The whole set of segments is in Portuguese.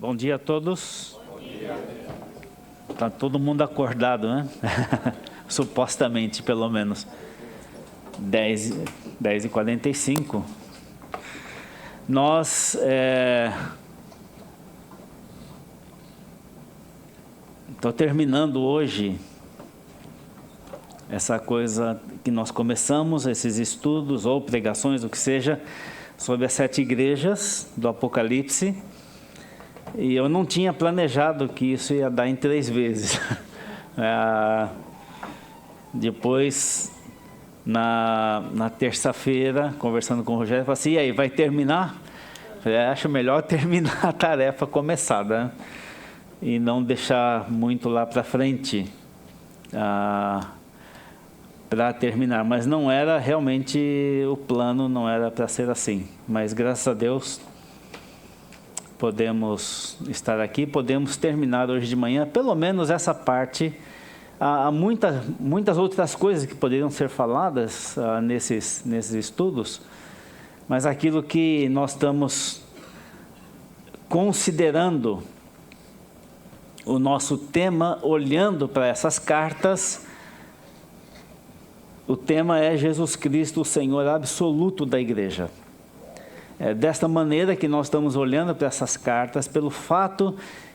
Bom dia a todos. Bom dia. Está todo mundo acordado, né? Supostamente, pelo menos. 10h45. Nós estou terminando hoje essa coisa que nós começamos, esses estudos ou pregações, o que seja, sobre as 7 igrejas do Apocalipse. E eu não tinha planejado que isso ia dar em 3 vezes. Depois, na terça-feira, conversando com o Rogério, eu falei assim: e aí, vai terminar? Eu falei, acho melhor terminar a tarefa começada, né? E não deixar muito lá para frente para terminar. Mas não era realmente o plano, não era para ser assim. Mas graças a Deus podemos estar aqui, podemos terminar hoje de manhã, pelo menos essa parte. Há muitas outras coisas que poderiam ser faladas nesses estudos, mas aquilo que nós estamos considerando o nosso tema, olhando para essas cartas, o tema é Jesus Cristo, o Senhor absoluto da igreja. É desta maneira que nós estamos olhando para essas cartas, pelo fato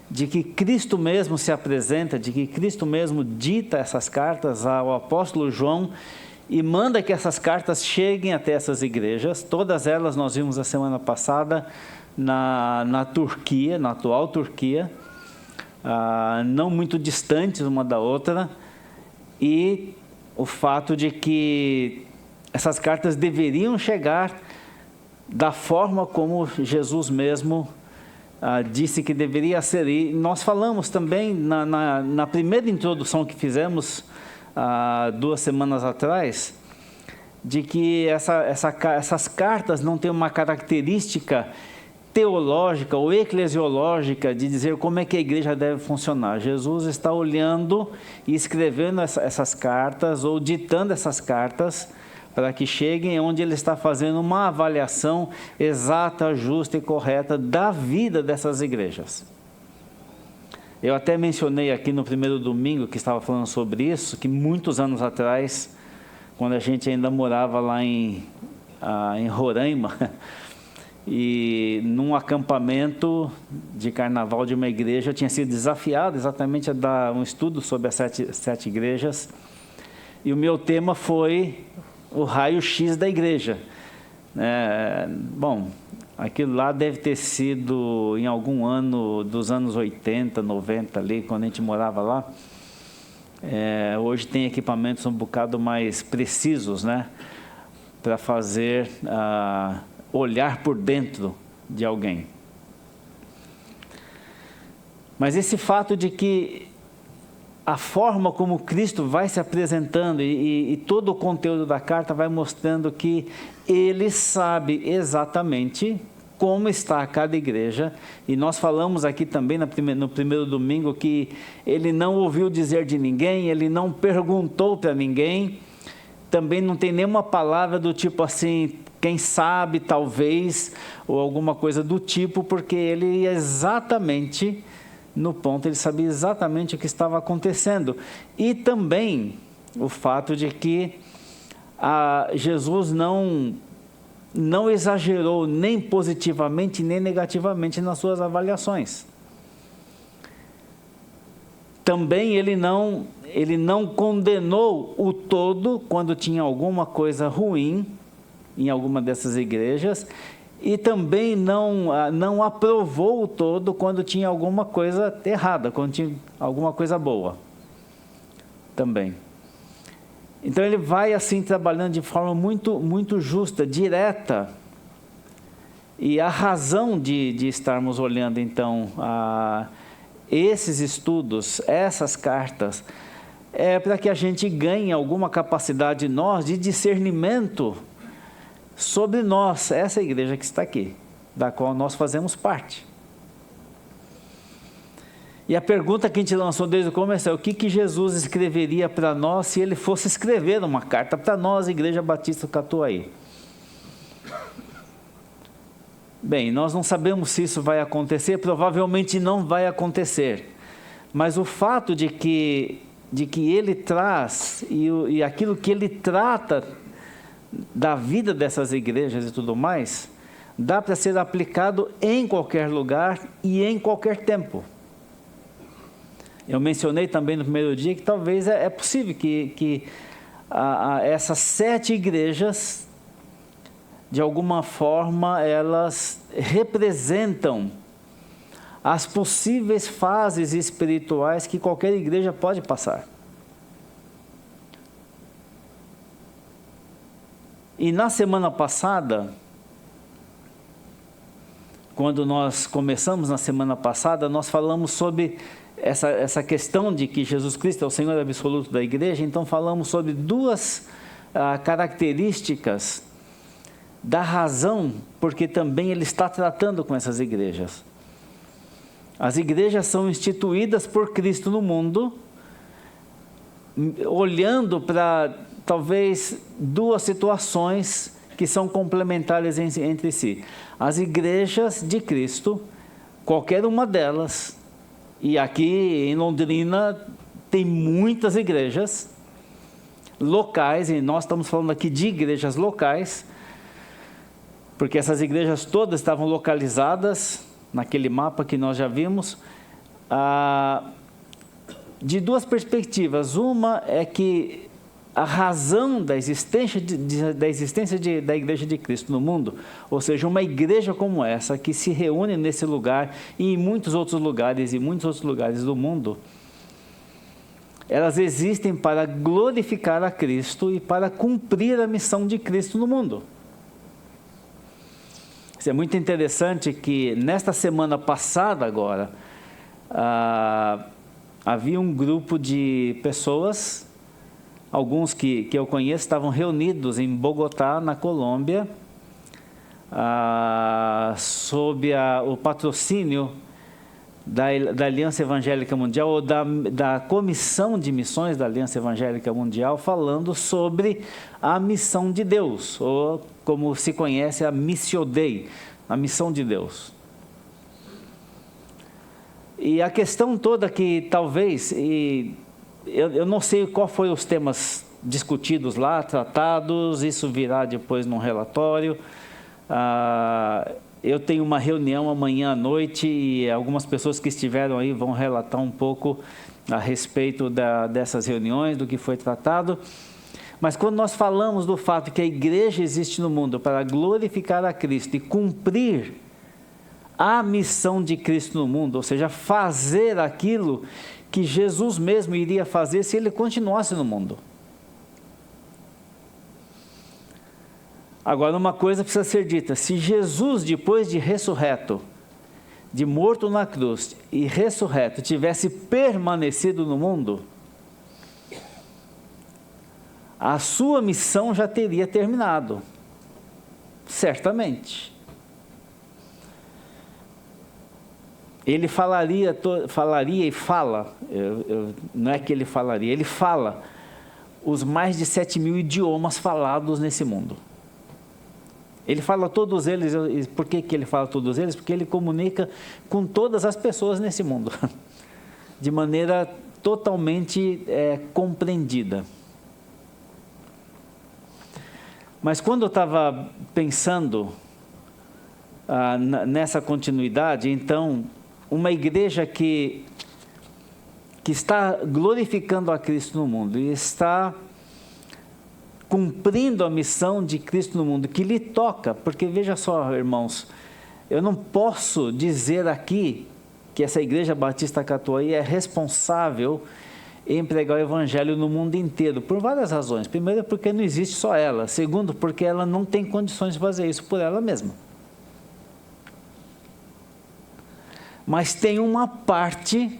de que Cristo mesmo se apresenta, de que Cristo mesmo dita essas cartas ao apóstolo João e manda que essas cartas cheguem até essas igrejas. Todas elas nós vimos a semana passada na Turquia, na atual Turquia, não muito distantes uma da outra, e o fato de que essas cartas deveriam chegar da forma como Jesus mesmo disse que deveria ser. E nós falamos também na primeira introdução que fizemos 2 semanas atrás, de que essas cartas não têm uma característica teológica ou eclesiológica de dizer como é que a igreja deve funcionar. Jesus está olhando e escrevendo essas cartas ou ditando essas cartas para que cheguem onde ele está fazendo uma avaliação exata, justa e correta da vida dessas igrejas. Eu até mencionei aqui no primeiro domingo que estava falando sobre isso, que muitos anos atrás, quando a gente ainda morava lá em Roraima, e num acampamento de carnaval de uma igreja, eu tinha sido desafiado exatamente a dar um estudo sobre as sete igrejas, e o meu tema foi o raio-x da igreja. Bom, aquilo lá deve ter sido em algum ano dos anos 80, 90 ali, quando a gente morava lá. Hoje tem equipamentos um bocado mais precisos, né, para fazer olhar por dentro de alguém. Mas esse fato de que a forma como Cristo vai se apresentando e todo o conteúdo da carta vai mostrando que Ele sabe exatamente como está cada igreja. E nós falamos aqui também no primeiro domingo que Ele não ouviu dizer de ninguém, Ele não perguntou para ninguém, também não tem nenhuma palavra do tipo assim, quem sabe, talvez, ou alguma coisa do tipo, porque Ele exatamente no ponto, ele sabia exatamente o que estava acontecendo. E também o fato de que Jesus não exagerou nem positivamente nem negativamente nas suas avaliações. Também ele não condenou o todo quando tinha alguma coisa ruim em alguma dessas igrejas, e também não aprovou o todo quando tinha alguma coisa errada, quando tinha alguma coisa boa também. Então ele vai assim trabalhando de forma muito, muito justa, direta. E a razão de estarmos olhando então esses estudos, essas cartas, é para que a gente ganhe alguma capacidade nós de discernimento sobre nós, essa igreja que está aqui, da qual nós fazemos parte. E a pergunta que a gente lançou desde o começo é: o que Jesus escreveria para nós se ele fosse escrever uma carta para nós, Igreja Batista do Catuaí? Bem, nós não sabemos se isso vai acontecer, provavelmente não vai acontecer. Mas o fato de que ele traz e aquilo que ele trata da vida dessas igrejas e tudo mais, dá para ser aplicado em qualquer lugar e em qualquer tempo. Eu mencionei também no primeiro dia que talvez é possível que essas 7 igrejas, de alguma forma, elas representam as possíveis fases espirituais que qualquer igreja pode passar. E na semana passada, quando nós começamos na semana passada, nós falamos sobre essa questão de que Jesus Cristo é o Senhor absoluto da igreja. Então falamos sobre 2 características da razão porque também ele está tratando com essas igrejas. As igrejas são instituídas por Cristo no mundo, olhando para talvez 2 situações que são complementares entre si. As igrejas de Cristo, qualquer uma delas, e aqui em Londrina tem muitas igrejas locais, e nós estamos falando aqui de igrejas locais, porque essas igrejas todas estavam localizadas naquele mapa que nós já vimos, de 2 perspectivas. Uma é que a razão da existência da Igreja de Cristo no mundo, ou seja, uma igreja como essa, que se reúne nesse lugar e em muitos outros lugares do mundo, elas existem para glorificar a Cristo e para cumprir a missão de Cristo no mundo. Isso é muito interessante que nesta semana passada agora, havia um grupo de pessoas, alguns que eu conheço, estavam reunidos em Bogotá, na Colômbia, sob o patrocínio da Aliança Evangélica Mundial, ou da Comissão de Missões da Aliança Evangélica Mundial, falando sobre a missão de Deus, ou como se conhece, a Missio Dei, a missão de Deus. E a questão toda que talvez, eu não sei qual foram os temas discutidos lá, tratados, isso virá depois num relatório. Eu tenho uma reunião amanhã à noite e algumas pessoas que estiveram aí vão relatar um pouco a respeito dessas reuniões, do que foi tratado. Mas quando nós falamos do fato que a igreja existe no mundo para glorificar a Cristo e cumprir a missão de Cristo no mundo, ou seja, fazer aquilo que Jesus mesmo iria fazer se ele continuasse no mundo. Agora, uma coisa precisa ser dita: se Jesus, depois de ressurreto, de morto na cruz e ressurreto, tivesse permanecido no mundo, a sua missão já teria terminado, certamente. Ele falaria e fala, não é que ele falaria, ele fala os mais de 7.000 idiomas falados nesse mundo. Ele fala todos eles. Por que ele fala todos eles? Porque ele comunica com todas as pessoas nesse mundo, de maneira totalmente compreendida. Mas quando eu estava pensando nessa continuidade, então, uma igreja que está glorificando a Cristo no mundo e está cumprindo a missão de Cristo no mundo, que lhe toca, porque veja só, irmãos, eu não posso dizer aqui que essa Igreja Batista Catuaí é responsável em pregar o Evangelho no mundo inteiro, por várias razões. Primeiro, porque não existe só ela. Segundo, porque ela não tem condições de fazer isso por ela mesma. Mas tem uma parte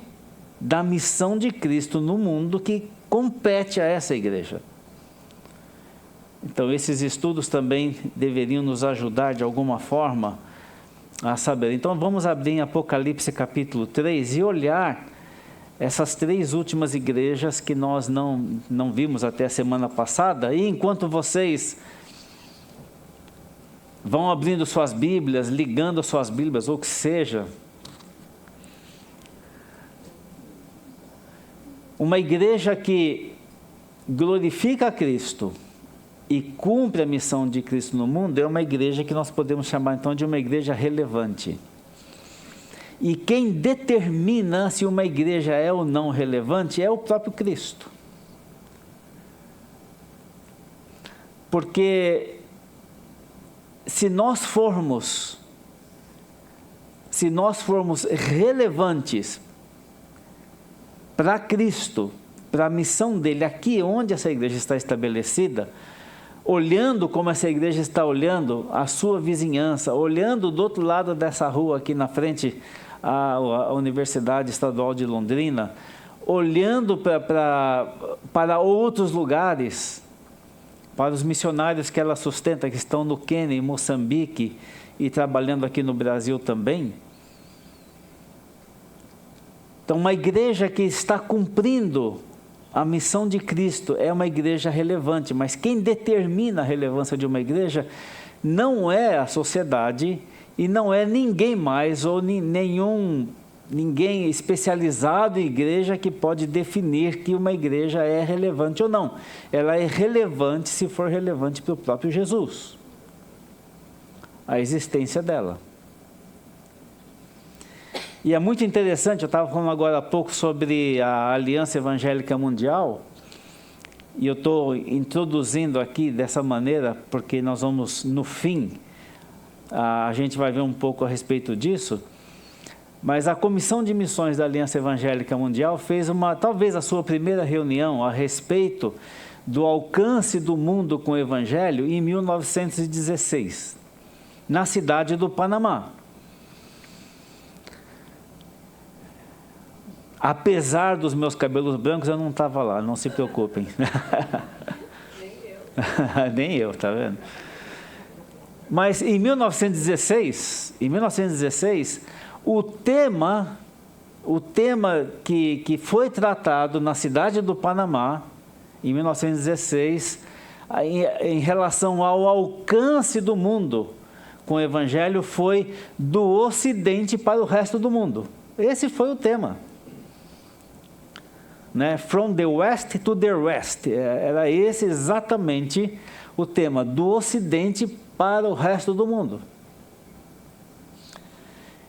da missão de Cristo no mundo que compete a essa igreja. Então, esses estudos também deveriam nos ajudar de alguma forma a saber. Então, vamos abrir em Apocalipse capítulo 3 e olhar essas 3 últimas igrejas que nós não vimos até a semana passada. E enquanto vocês vão abrindo suas Bíblias, ligando suas Bíblias, ou o que seja. Uma igreja que glorifica a Cristo e cumpre a missão de Cristo no mundo é uma igreja que nós podemos chamar então de uma igreja relevante. E quem determina se uma igreja é ou não relevante é o próprio Cristo. Porque se nós formos relevantes para Cristo, para a missão dele, aqui onde essa igreja está estabelecida, olhando como essa igreja está olhando a sua vizinhança, olhando do outro lado dessa rua aqui na frente, a Universidade Estadual de Londrina, olhando para outros lugares, para os missionários que ela sustenta, que estão no Quênia, em Moçambique e trabalhando aqui no Brasil também. Então, uma igreja que está cumprindo a missão de Cristo é uma igreja relevante, mas quem determina a relevância de uma igreja não é a sociedade e não é ninguém mais ou ninguém especializado em igreja que pode definir que uma igreja é relevante ou não. Ela é relevante se for relevante para o próprio Jesus, a existência dela. E é muito interessante, eu estava falando agora há pouco sobre a Aliança Evangélica Mundial, e eu estou introduzindo aqui dessa maneira, porque nós vamos, no fim, a gente vai ver um pouco a respeito disso, mas a Comissão de Missões da Aliança Evangélica Mundial fez talvez a sua primeira reunião a respeito do alcance do mundo com o Evangelho em 1916, na cidade do Panamá. Apesar dos meus cabelos brancos, eu não estava lá, não se preocupem. Nem eu. Nem eu, tá vendo? Mas em 1916, o tema que foi tratado na cidade do Panamá, em 1916, em relação ao alcance do mundo com o Evangelho, foi do Ocidente para o resto do mundo. Esse foi o tema. Né? From the West to the West, era esse exatamente o tema, do Ocidente para o resto do mundo.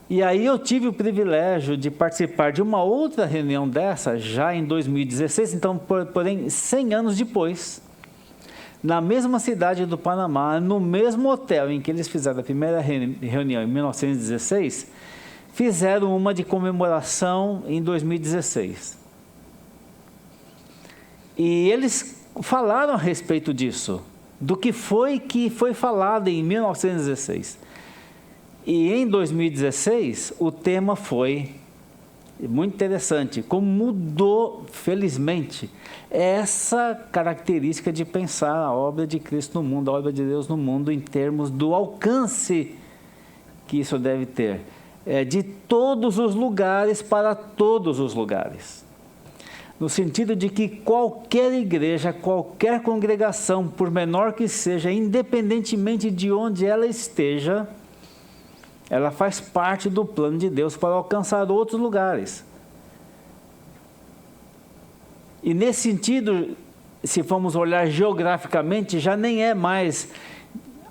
E aí eu tive o privilégio de participar de uma outra reunião dessa, já em 2016, então, porém, 100 anos depois, na mesma cidade do Panamá, no mesmo hotel em que eles fizeram a primeira reunião em 1916, fizeram uma de comemoração em 2016. E eles falaram a respeito disso, do que foi falado em 1916. E em 2016, o tema foi muito interessante, como mudou, felizmente, essa característica de pensar a obra de Cristo no mundo, a obra de Deus no mundo, em termos do alcance que isso deve ter. De todos os lugares para todos os lugares. No sentido de que qualquer igreja, qualquer congregação, por menor que seja, independentemente de onde ela esteja, ela faz parte do plano de Deus para alcançar outros lugares. E nesse sentido, se formos olhar geograficamente, já nem é mais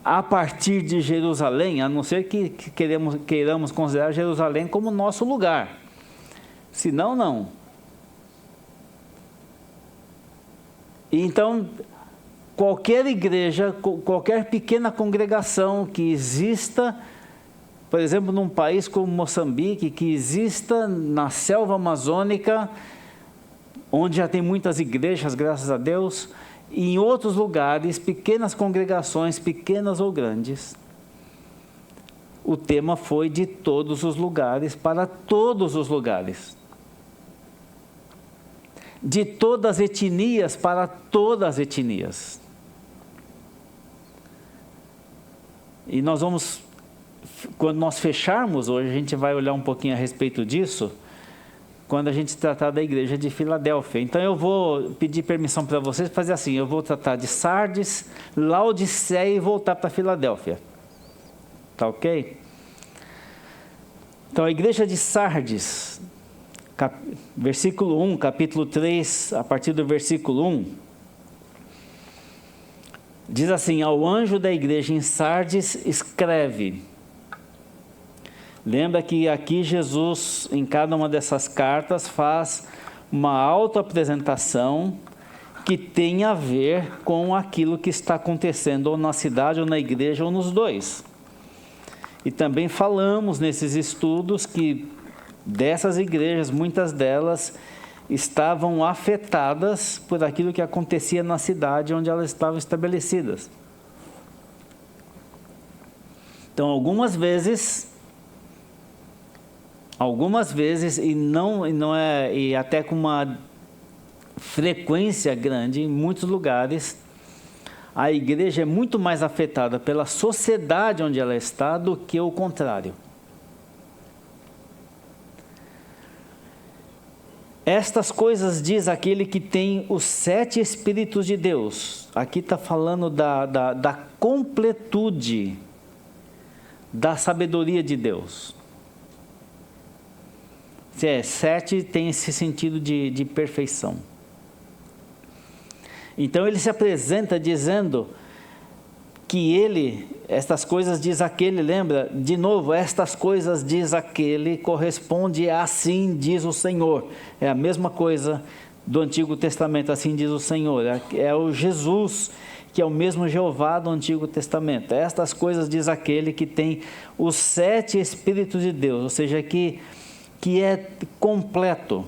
a partir de Jerusalém, a não ser que queiramos considerar Jerusalém como nosso lugar. Senão, não. Então, qualquer igreja, qualquer pequena congregação que exista, por exemplo, num país como Moçambique, que exista na selva amazônica, onde já tem muitas igrejas, graças a Deus, e em outros lugares, pequenas congregações, pequenas ou grandes, o tema foi de todos os lugares para todos os lugares. De todas as etnias para todas as etnias. E nós vamos, quando nós fecharmos hoje, a gente vai olhar um pouquinho a respeito disso, quando a gente tratar da igreja de Filadélfia. Então eu vou pedir permissão para vocês fazer assim, eu vou tratar de Sardes, Laodiceia e voltar para Filadélfia. Tá ok? Então, a igreja de Sardes, versículo 1, capítulo 3, a partir do versículo 1, diz assim: ao anjo da igreja em Sardes escreve. Lembra que aqui Jesus, em cada uma dessas cartas, faz uma autoapresentação que tem a ver com aquilo que está acontecendo ou na cidade, ou na igreja, ou nos dois. E também falamos nesses estudos que dessas igrejas, muitas delas estavam afetadas por aquilo que acontecia na cidade onde elas estavam estabelecidas. Então, algumas vezes e até com uma frequência grande, em muitos lugares, a igreja é muito mais afetada pela sociedade onde ela está do que o contrário. Estas coisas diz aquele que tem os 7 Espíritos de Deus. Aqui está falando da completude da sabedoria de Deus. 7 tem esse sentido de perfeição. Então ele se apresenta dizendo que estas coisas diz aquele, lembra? De novo, estas coisas diz aquele, corresponde a assim diz o Senhor. É a mesma coisa do Antigo Testamento, assim diz o Senhor. É o Jesus, que é o mesmo Jeová do Antigo Testamento. Estas coisas diz aquele que tem os 7 Espíritos de Deus, ou seja, que é completo.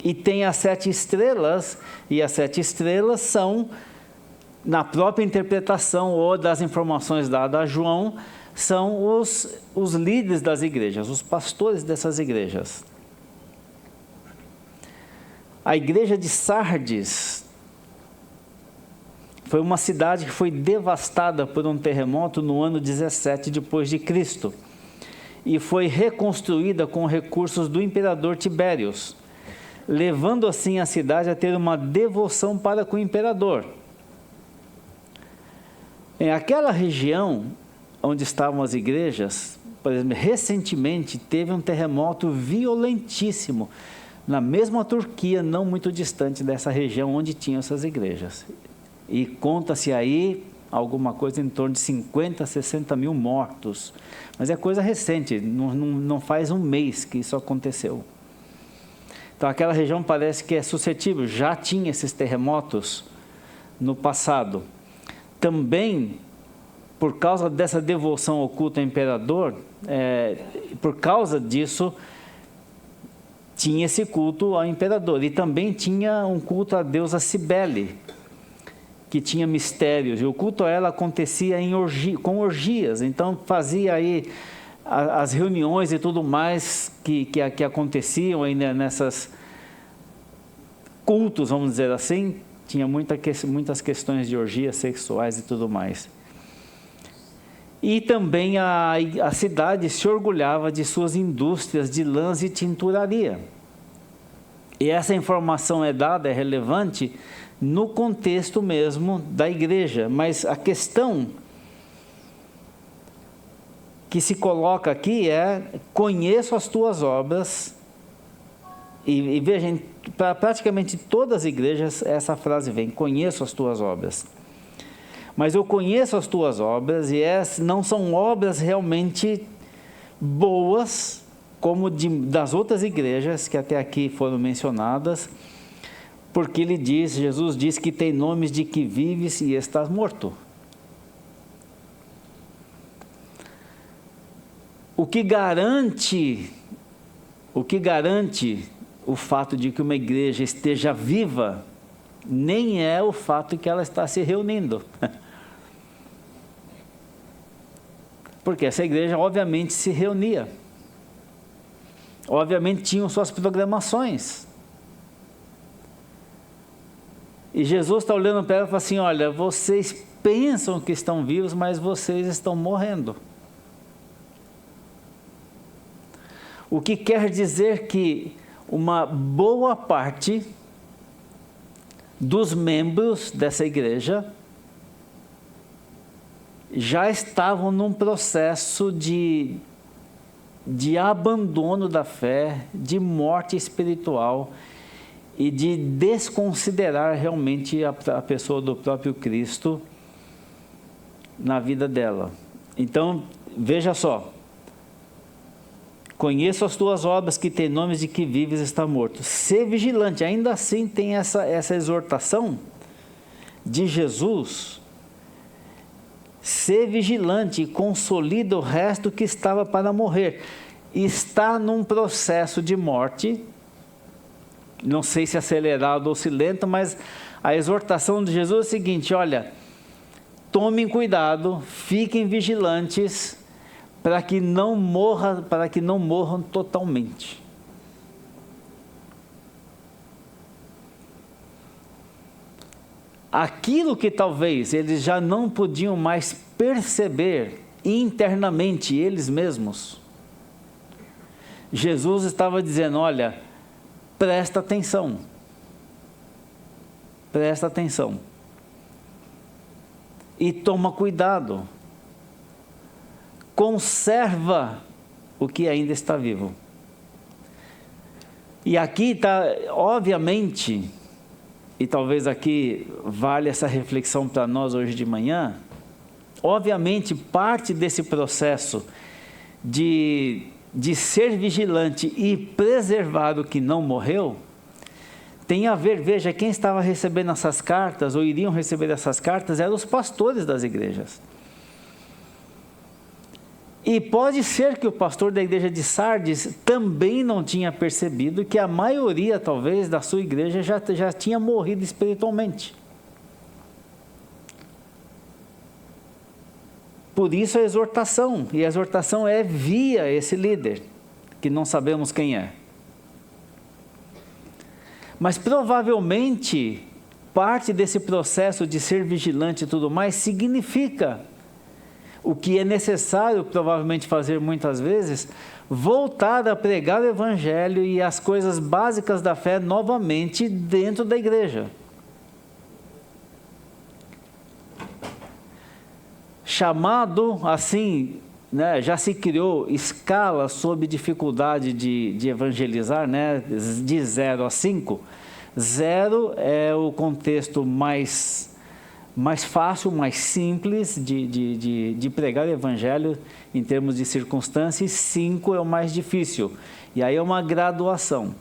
E tem as 7 estrelas, e as 7 estrelas são, na própria interpretação ou das informações dadas a João, são os líderes das igrejas, os pastores dessas igrejas. A igreja de Sardes foi uma cidade que foi devastada por um terremoto no ano 17 depois de Cristo e foi reconstruída com recursos do imperador Tibérios, levando assim a cidade a ter uma devoção para com o imperador. Em aquela região onde estavam as igrejas, por exemplo, recentemente teve um terremoto violentíssimo, na mesma Turquia, não muito distante dessa região onde tinham essas igrejas. E conta-se aí alguma coisa em torno de 50, 60 mil mortos. Mas é coisa recente, não faz um mês que isso aconteceu. Então aquela região parece que é suscetível, já tinha esses terremotos no passado. Também, por causa dessa devoção oculta ao imperador, por causa disso, tinha esse culto ao imperador. E também tinha um culto à deusa Cibele, que tinha mistérios. E o culto a ela acontecia com orgias. Então fazia aí as reuniões e tudo mais que aconteciam aí nessas cultos, vamos dizer assim. Tinha muitas questões de orgias sexuais e tudo mais. E também a cidade se orgulhava de suas indústrias de lãs e tinturaria. E essa informação é relevante no contexto mesmo da igreja. Mas a questão que se coloca aqui é: conheço as tuas obras. E veja, para praticamente todas as igrejas essa frase vem: conheço as tuas obras. Mas eu conheço as tuas obras, e não são obras realmente boas, como das outras igrejas que até aqui foram mencionadas, porque Jesus diz que tem nomes de que vives e estás morto. O que garante o fato de que uma igreja esteja viva nem é o fato de que ela está se reunindo. Porque essa igreja obviamente se reunia. Obviamente tinham suas programações. E Jesus está olhando para ela e fala assim: olha, vocês pensam que estão vivos, mas vocês estão morrendo. O que quer dizer que uma boa parte dos membros dessa igreja já estavam num processo de abandono da fé, de morte espiritual e de desconsiderar realmente a pessoa do próprio Cristo na vida dela. Então, veja só, conheço as tuas obras, que tem nomes de que vives, está morto. Ser vigilante, ainda assim tem essa exortação de Jesus. Ser vigilante e consolida o resto que estava para morrer. Está num processo de morte, não sei se acelerado ou se lento, mas a exortação de Jesus é o seguinte: olha, tomem cuidado, fiquem vigilantes, para que não morram totalmente. Aquilo que talvez eles já não podiam mais perceber internamente eles mesmos, Jesus estava dizendo: olha, presta atenção, e toma cuidado, conserva o que ainda está vivo. E aqui está, obviamente, e talvez aqui vale essa reflexão para nós hoje de manhã, obviamente parte desse processo de ser vigilante e preservar o que não morreu, tem a ver, veja, quem estava recebendo essas cartas, ou iriam receber essas cartas, eram os pastores das igrejas. E pode ser que o pastor da igreja de Sardes também não tinha percebido que a maioria, talvez, da sua igreja já tinha morrido espiritualmente. Por isso a exortação, e a exortação é via esse líder, que não sabemos quem é. Mas provavelmente, parte desse processo de ser vigilante e tudo mais, significa o que é necessário, provavelmente, fazer muitas vezes, voltar a pregar o Evangelho e as coisas básicas da fé novamente dentro da igreja. Chamado assim, né, já se criou escala sob dificuldade de evangelizar, né, de 0 a 5. 0 é o contexto mais fácil, mais simples de pregar o evangelho em termos de circunstâncias, 5 é o mais difícil, e aí é uma graduação.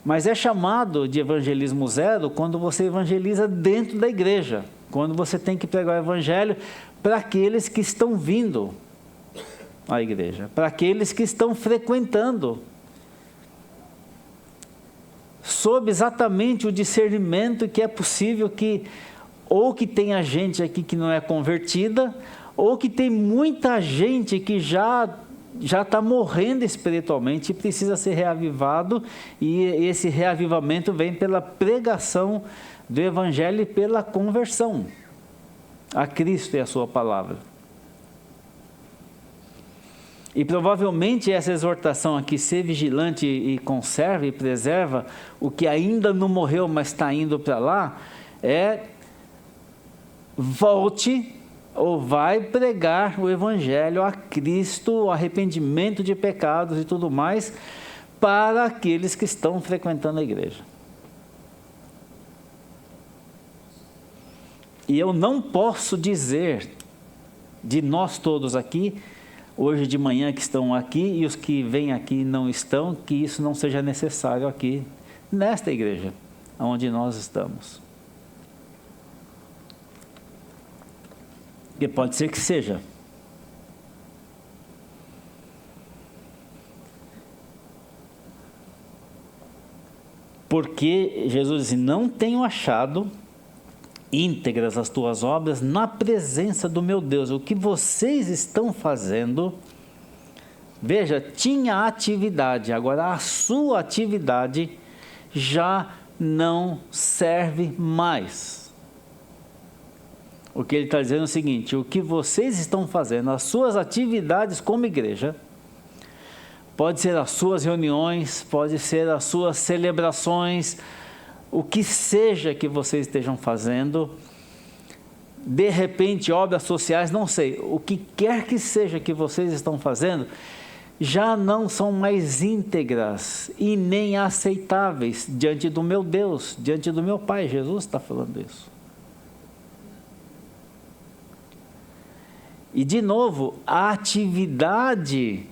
Mas é chamado de evangelismo 0 quando você evangeliza dentro da igreja, quando você tem que pregar o evangelho para aqueles que estão vindo à igreja, para aqueles que estão frequentando, sob exatamente o discernimento que é possível que, ou que tenha gente aqui que não é convertida, ou que tem muita gente que já está morrendo espiritualmente e precisa ser reavivado, e esse reavivamento vem pela pregação do Evangelho e pela conversão a Cristo e a sua palavra. E provavelmente essa exortação aqui, ser vigilante e conserva e preserva o que ainda não morreu, mas está indo para lá, é volte ou vai pregar o Evangelho a Cristo, o arrependimento de pecados e tudo mais, para aqueles que estão frequentando a igreja. E eu não posso dizer de nós todos aqui, hoje de manhã que estão aqui e os que vêm aqui não estão, que isso não seja necessário aqui, nesta igreja, onde nós estamos. E pode ser que seja. Porque Jesus disse: não tenho achado íntegras as tuas obras na presença do meu Deus. O que vocês estão fazendo, veja, tinha atividade, agora a sua atividade já não serve mais. O que ele está dizendo é o seguinte: o que vocês estão fazendo, as suas atividades como igreja, pode ser as suas reuniões, pode ser as suas celebrações, o que seja que vocês estejam fazendo, de repente, obras sociais, não sei, o que quer que seja que vocês estão fazendo, já não são mais íntegras e nem aceitáveis diante do meu Deus, diante do meu Pai. Jesus está falando isso. E de novo, a atividade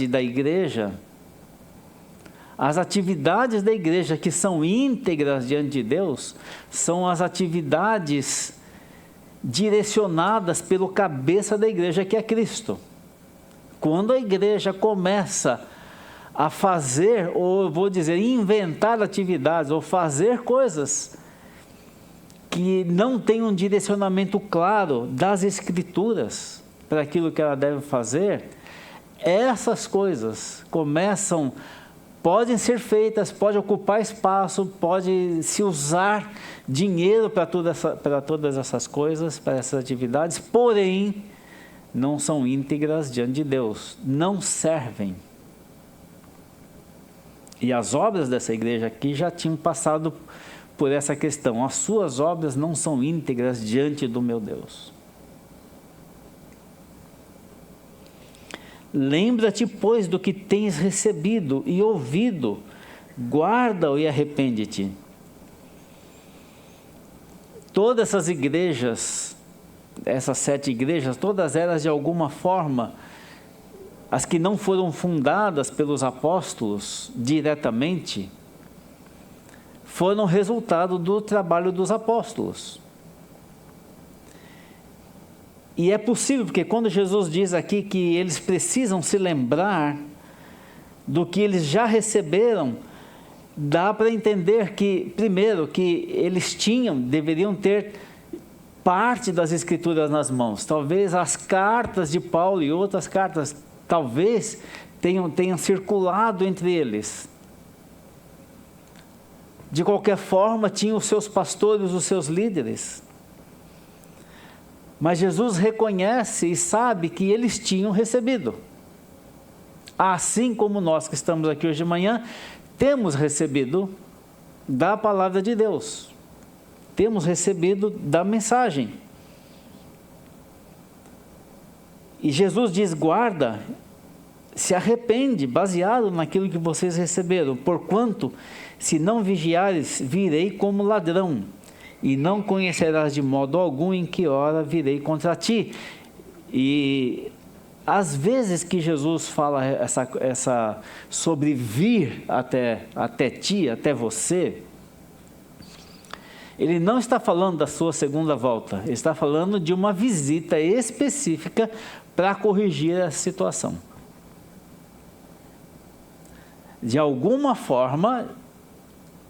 da igreja, as atividades da igreja que são íntegras diante de Deus, são as atividades direcionadas pelo cabeça da igreja, que é Cristo. Quando a igreja começa a fazer, ou eu vou dizer, inventar atividades, ou fazer coisas que não tem um direcionamento claro das Escrituras para aquilo que ela deve fazer, essas coisas podem ser feitas, pode ocupar espaço, pode se usar dinheiro para todas essas coisas, para essas atividades, porém, não são íntegras diante de Deus, não servem. E as obras dessa igreja aqui já tinham passado por essa questão. As suas obras não são íntegras diante do meu Deus. Lembra-te, pois, do que tens recebido e ouvido, guarda-o e arrepende-te. Todas essas igrejas, essas 7 igrejas, todas elas de alguma forma, as que não foram fundadas pelos apóstolos diretamente, foram resultado do trabalho dos apóstolos. E é possível, porque quando Jesus diz aqui que eles precisam se lembrar do que eles já receberam, dá para entender que, primeiro, que eles deveriam ter parte das Escrituras nas mãos. Talvez as cartas de Paulo e outras cartas, talvez tenham circulado entre eles. De qualquer forma, tinham os seus pastores, os seus líderes. Mas Jesus reconhece e sabe que eles tinham recebido. Assim como nós que estamos aqui hoje de manhã, temos recebido da palavra de Deus. Temos recebido da mensagem. E Jesus diz, guarda, se arrepende, baseado naquilo que vocês receberam. Porquanto, se não vigiares, virei como ladrão. E não conhecerás de modo algum em que hora virei contra ti. E às vezes que Jesus fala sobre vir até ti, até você, ele não está falando da sua segunda volta, ele está falando de uma visita específica para corrigir a situação. De alguma forma,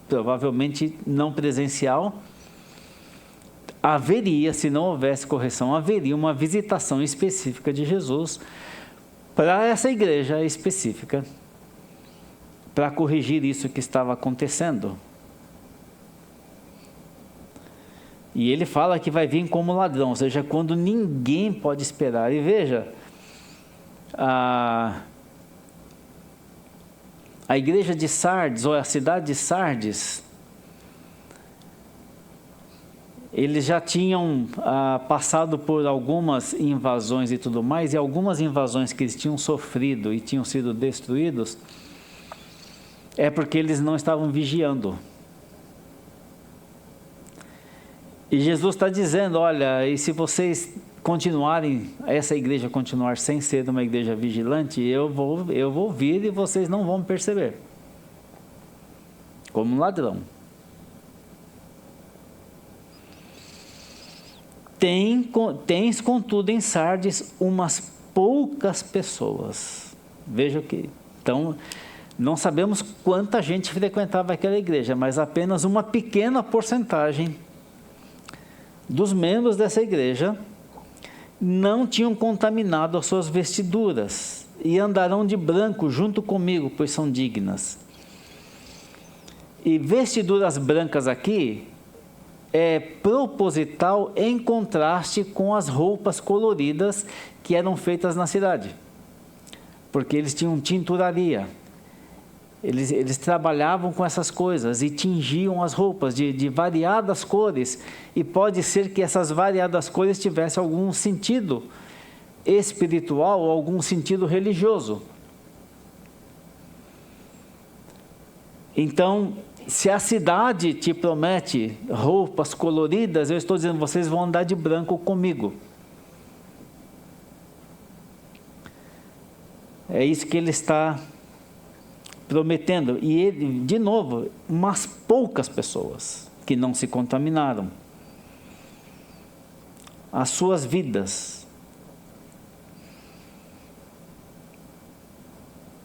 provavelmente não presencial, haveria, se não houvesse correção, haveria uma visitação específica de Jesus para essa igreja específica, para corrigir isso que estava acontecendo. E ele fala que vai vir como ladrão, ou seja, quando ninguém pode esperar. E veja, a igreja de Sardes, ou a cidade de Sardes, eles já tinham passado por algumas invasões e tudo mais, e algumas invasões que eles tinham sofrido e tinham sido destruídos, é porque eles não estavam vigiando. E Jesus está dizendo, olha, e se vocês continuarem, essa igreja continuar sem ser uma igreja vigilante, eu vou vir e vocês não vão perceber. Como um ladrão. Tens, contudo, em Sardes umas poucas pessoas. Veja que, então, não sabemos quanta gente frequentava aquela igreja, mas apenas uma pequena porcentagem dos membros dessa igreja não tinham contaminado as suas vestiduras e andarão de branco junto comigo, pois são dignas. E vestiduras brancas aqui é proposital em contraste com as roupas coloridas que eram feitas na cidade, porque eles tinham tinturaria. Eles trabalhavam com essas coisas e tingiam as roupas de variadas cores. E pode ser que essas variadas cores tivessem algum sentido espiritual ou algum sentido religioso. Então, se a cidade te promete roupas coloridas, eu estou dizendo, vocês vão andar de branco comigo. É isso que ele está prometendo. E ele, de novo, umas poucas pessoas que não se contaminaram. As suas vidas.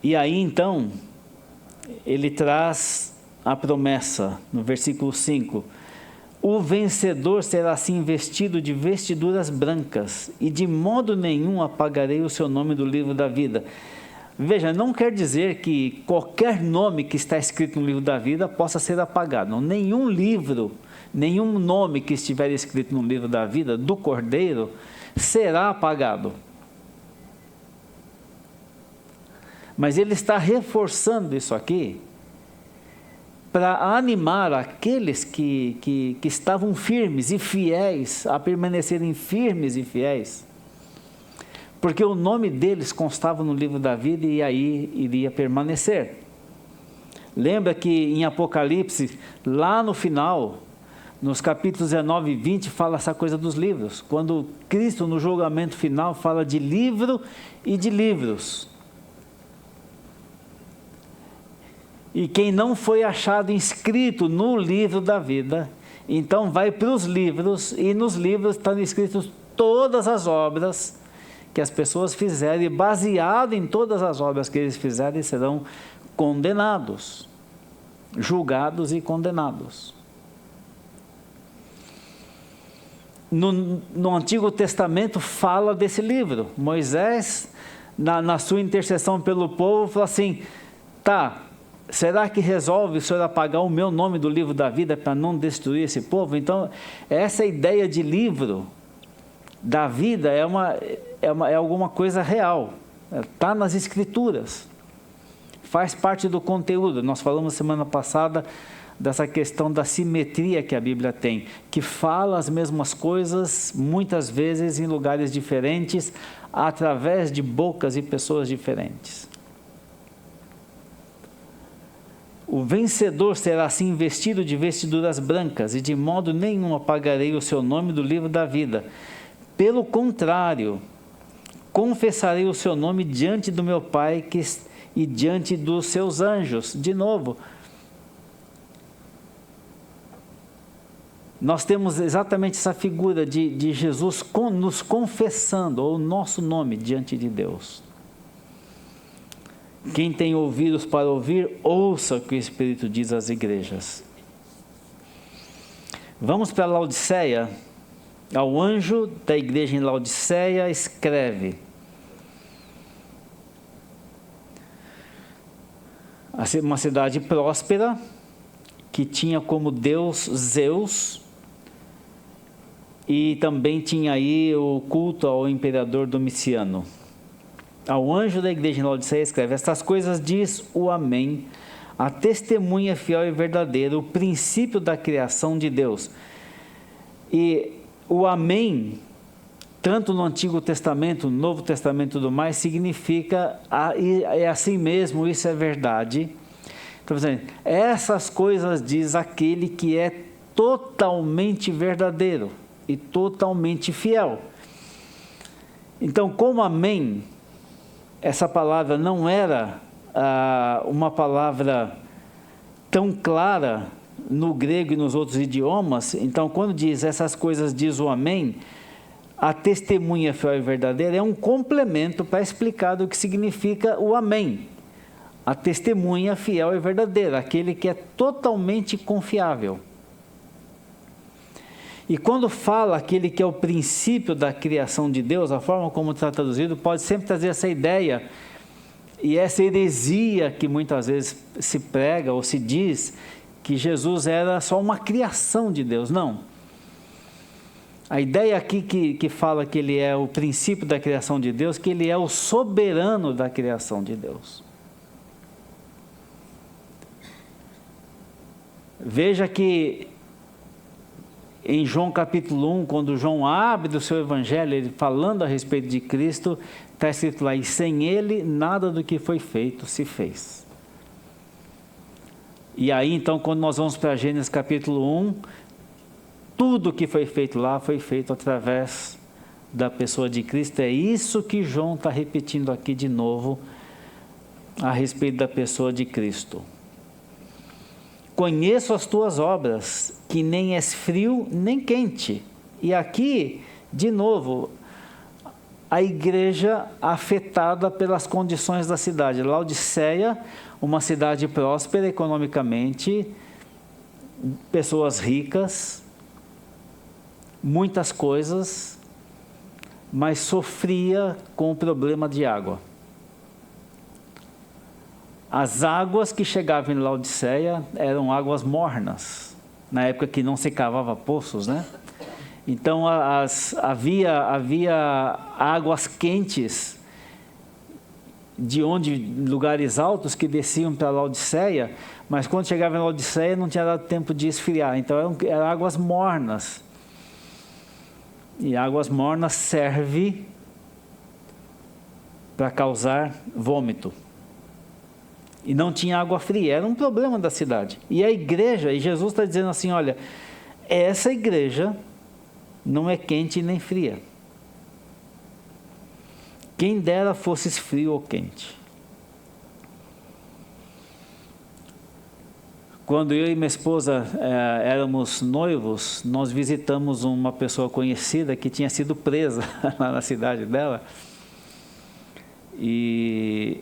E aí então, ele traz a promessa, no versículo 5. O vencedor será assim vestido de vestiduras brancas, e de modo nenhum apagarei o seu nome do livro da vida. Veja, não quer dizer que qualquer nome que está escrito no livro da vida possa ser apagado. Nenhum livro, nenhum nome que estiver escrito no livro da vida do Cordeiro será apagado. Mas ele está reforçando isso aqui para animar aqueles que estavam firmes e fiéis, a permanecerem firmes e fiéis. Porque o nome deles constava no livro da vida e aí iria permanecer. Lembra que em Apocalipse, lá no final, nos capítulos 19 e 20, fala essa coisa dos livros. Quando Cristo, no julgamento final, fala de livro e de livros. E quem não foi achado inscrito no livro da vida, então vai para os livros, e nos livros estão escritas todas as obras que as pessoas fizerem, e baseado em todas as obras que eles fizerem, serão condenados, julgados e condenados. No Antigo Testamento fala desse livro. Moisés, na sua intercessão pelo povo, falou assim, será que resolve o Senhor apagar o meu nome do livro da vida para não destruir esse povo? Então, essa ideia de livro da vida é alguma coisa real, está nas Escrituras, faz parte do conteúdo. Nós falamos semana passada dessa questão da simetria que a Bíblia tem, que fala as mesmas coisas, muitas vezes em lugares diferentes, através de bocas e pessoas diferentes. O vencedor será assim vestido de vestiduras brancas, e de modo nenhum apagarei o seu nome do livro da vida. Pelo contrário, confessarei o seu nome diante do meu Pai e diante dos seus anjos. De novo, nós temos exatamente essa figura de Jesus nos confessando o nosso nome diante de Deus. Quem tem ouvidos para ouvir, ouça o que o Espírito diz às igrejas. Vamos para Laodiceia. Ao anjo da igreja em Laodiceia escreve: uma cidade próspera, que tinha como Deus Zeus, e também tinha aí o culto ao imperador Domiciano. Ao anjo da igreja em Laodiceia escreve: estas coisas diz o Amém, a testemunha fiel e verdadeira, o princípio da criação de Deus. E o Amém, tanto no Antigo Testamento, no Novo Testamento e tudo mais, significa, é assim mesmo, isso é verdade. Então, essas coisas diz aquele que é totalmente verdadeiro e totalmente fiel. Então, como Amém, essa palavra não era uma palavra tão clara no grego e nos outros idiomas, então quando diz essas coisas diz o Amém, a testemunha fiel e verdadeira é um complemento para explicar o que significa o Amém. A testemunha fiel e verdadeira, aquele que é totalmente confiável. E quando fala aquele que é o princípio da criação de Deus, a forma como está traduzido pode sempre trazer essa ideia e essa heresia que muitas vezes se prega ou se diz que Jesus era só uma criação de Deus. Não. A ideia aqui que fala que ele é o princípio da criação de Deus, que ele é o soberano da criação de Deus. Veja que em João capítulo 1, quando João abre o seu evangelho, ele falando a respeito de Cristo, está escrito lá: e sem ele nada do que foi feito se fez. E aí então, quando nós vamos para Gênesis capítulo 1, tudo que foi feito lá foi feito através da pessoa de Cristo. É isso que João está repetindo aqui de novo a respeito da pessoa de Cristo. Conheço as tuas obras, que nem és frio nem quente. E aqui, de novo, a igreja afetada pelas condições da cidade. Laodiceia, uma cidade próspera economicamente, pessoas ricas, muitas coisas, mas sofria com o problema de água. As águas que chegavam em Laodiceia eram águas mornas, na época que não se cavava poços, né? Então havia águas quentes de lugares altos que desciam para Laodiceia, mas quando chegava em Laodiceia não tinha dado tempo de esfriar, então eram águas mornas. E águas mornas serve para causar vômito. E não tinha água fria, era um problema da cidade. E a igreja, e Jesus está dizendo assim, olha, essa igreja não é quente nem fria. Quem dera fosses frio ou quente. Quando eu e minha esposa éramos noivos, nós visitamos uma pessoa conhecida que tinha sido presa lá na cidade dela. E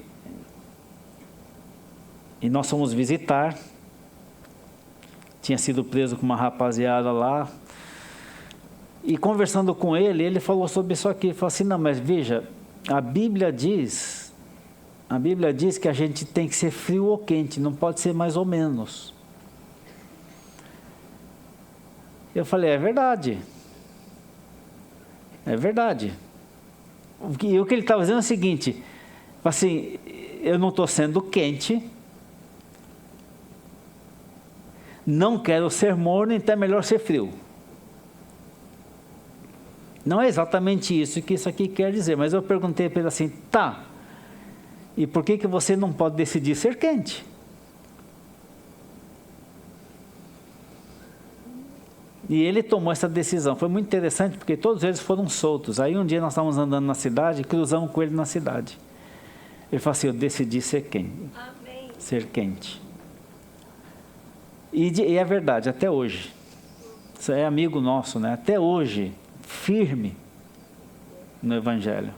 nós fomos visitar, tinha sido preso com uma rapaziada lá, e conversando com ele, ele falou sobre isso aqui, ele falou assim, não, mas veja, a Bíblia diz que a gente tem que ser frio ou quente, não pode ser mais ou menos. Eu falei, é verdade. E o que ele estava dizendo é o seguinte, assim, eu não estou sendo quente, não quero ser morno, então é melhor ser frio. Não é exatamente isso que isso aqui quer dizer, mas eu perguntei para ele assim, tá, e por que você não pode decidir ser quente? E ele tomou essa decisão, foi muito interessante, porque todos eles foram soltos. Aí um dia nós estávamos andando na cidade, cruzamos com ele na cidade. Ele falou assim, eu decidi ser quente. Amém. Ser quente. E é verdade, até hoje. Isso é amigo nosso, né? Até hoje, firme no Evangelho.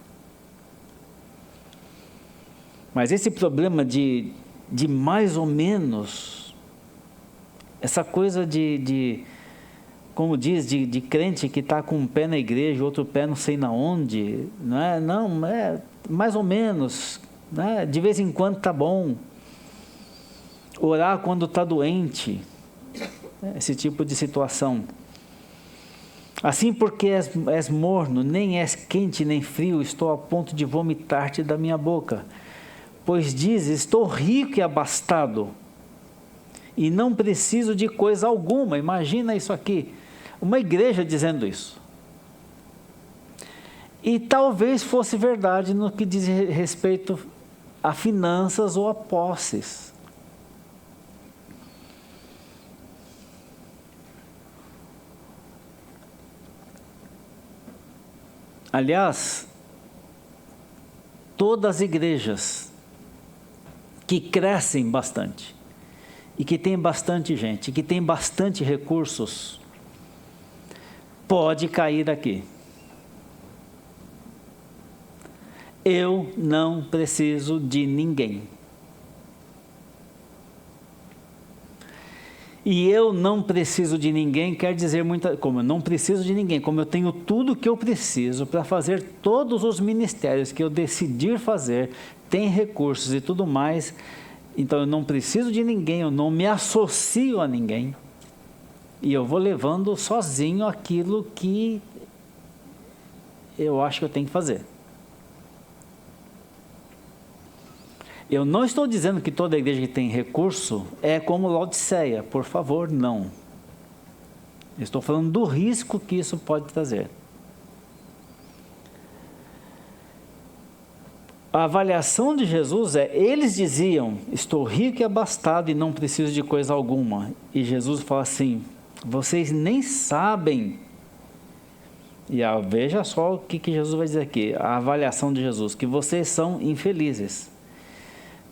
Mas esse problema de mais ou menos, essa coisa como diz, de crente que está com um pé na igreja, outro pé não sei na onde, não é mais ou menos, né? De vez em quando está bom. Orar quando está doente, esse tipo de situação. Assim, porque és morno, nem és quente nem frio, estou a ponto de vomitar-te da minha boca. Pois dizes, estou rico e abastado, e não preciso de coisa alguma. Imagina isso aqui, uma igreja dizendo isso. E talvez fosse verdade no que diz respeito a finanças ou a posses. Aliás, todas as igrejas que crescem bastante, e que tem bastante gente, que tem bastante recursos, pode cair aqui. Eu não preciso de ninguém. E eu não preciso de ninguém quer dizer como eu não preciso de ninguém, como eu tenho tudo que eu preciso para fazer todos os ministérios que eu decidir fazer, tem recursos e tudo mais, então eu não preciso de ninguém, eu não me associo a ninguém, e eu vou levando sozinho aquilo que eu acho que eu tenho que fazer. Eu não estou dizendo que toda igreja que tem recurso é como Laodiceia, por favor, não. Eu estou falando do risco que isso pode trazer. A avaliação de Jesus eles diziam, estou rico e abastado e não preciso de coisa alguma. E Jesus fala assim, vocês nem sabem. E veja só o que Jesus vai dizer aqui, a avaliação de Jesus, que vocês são infelizes.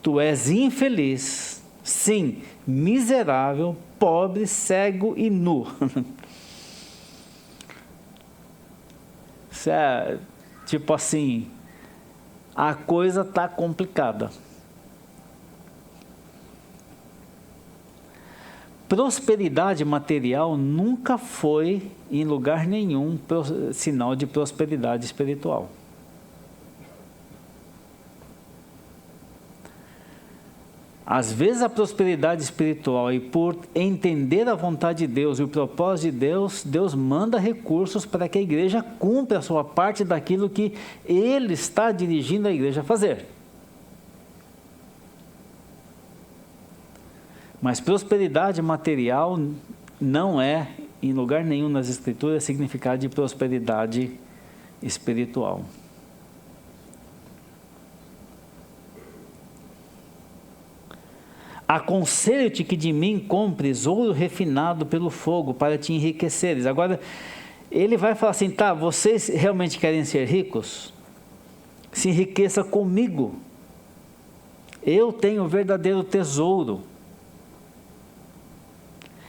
Tu és infeliz, sim, miserável, pobre, cego e nu. Isso é tipo assim, a coisa está complicada. Prosperidade material nunca foi, em lugar nenhum, sinal de prosperidade espiritual. Às vezes a prosperidade espiritual, e por entender a vontade de Deus e o propósito de Deus, Deus manda recursos para que a igreja cumpra a sua parte daquilo que Ele está dirigindo a igreja a fazer. Mas prosperidade material não é, em lugar nenhum nas Escrituras, significado de prosperidade espiritual. Aconselho-te que de mim compres ouro refinado pelo fogo para te enriqueceres. Agora, ele vai falar assim, tá, vocês realmente querem ser ricos? Se enriqueça comigo. Eu tenho o verdadeiro tesouro.